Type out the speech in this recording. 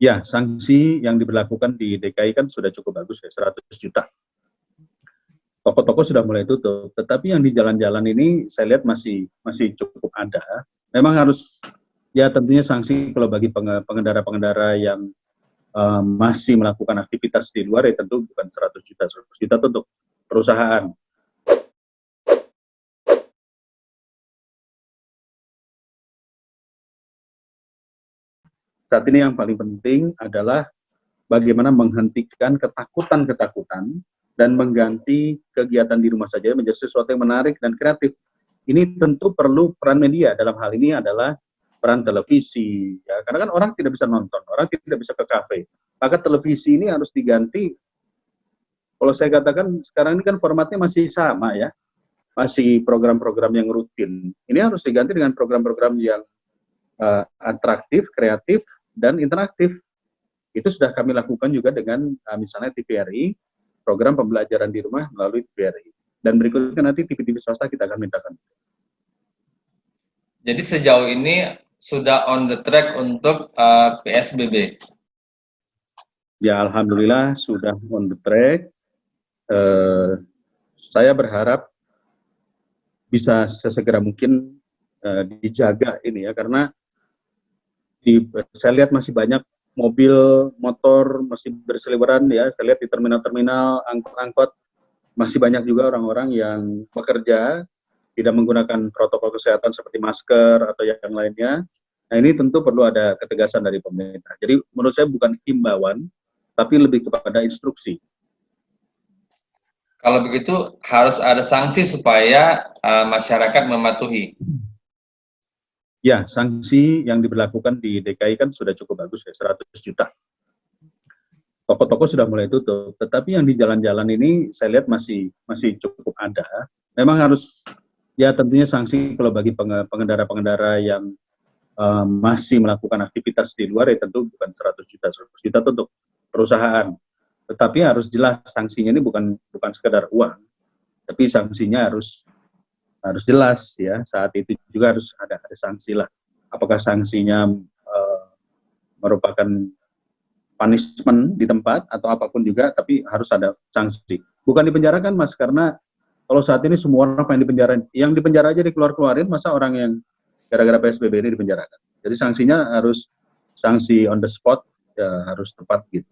Ya, sanksi yang diberlakukan di DKI kan sudah cukup bagus ya, 100 juta. Toko-toko sudah mulai tutup, tetapi yang di jalan-jalan ini saya lihat masih cukup ada. Memang harus, ya tentunya sanksi kalau bagi pengendara-pengendara yang masih melakukan aktivitas di luar ya tentu bukan 100 juta, 100 juta itu untuk perusahaan. Saat ini yang paling penting adalah bagaimana menghentikan ketakutan-ketakutan dan mengganti kegiatan di rumah saja menjadi sesuatu yang menarik dan kreatif. Ini tentu perlu peran media, dalam hal ini adalah peran televisi, ya, karena kan orang tidak bisa nonton, orang tidak bisa ke kafe, maka televisi ini harus diganti. Kalau saya katakan sekarang ini kan formatnya masih sama ya, masih program-program yang rutin. Ini harus diganti dengan program-program yang atraktif, kreatif, dan interaktif. Itu sudah kami lakukan juga dengan misalnya TVRI, program pembelajaran di rumah melalui TVRI. Dan berikutnya nanti TV-TV swasta kita akan mintakan. Jadi sejauh ini sudah on the track untuk PSBB? Ya, alhamdulillah sudah on the track. Saya berharap bisa sesegera mungkin dijaga ini ya, karena saya lihat masih banyak mobil, motor masih berseliweran ya. Saya lihat di terminal-terminal, angkot-angkot masih banyak juga orang-orang yang bekerja tidak menggunakan protokol kesehatan seperti masker atau yang lainnya. Nah, ini tentu perlu ada ketegasan dari pemerintah. Jadi menurut saya bukan himbauan, tapi lebih kepada instruksi. Kalau begitu harus ada sanksi supaya masyarakat mematuhi. Ya, sanksi yang diberlakukan di DKI kan sudah cukup bagus ya, 100 juta. Toko-toko sudah mulai tutup, tetapi yang di jalan-jalan ini saya lihat masih cukup ada. Memang harus, ya tentunya sanksi kalau bagi pengendara-pengendara yang masih melakukan aktivitas di luar ya tentu bukan 100 juta, 100 juta itu untuk perusahaan. Tetapi harus jelas sanksinya ini bukan sekedar uang, tapi sanksinya harus jelas ya. Saat itu juga harus ada sanksi lah. Apakah sanksinya merupakan punishment di tempat atau apapun juga, tapi harus ada sanksi. Bukan dipenjarakan Mas, karena kalau saat ini semua orang pengen dipenjara, yang dipenjara aja dikeluarin, masa orang yang gara-gara PSBB ini dipenjarakan. Jadi sanksinya harus sanksi on the spot, ya harus tepat gitu.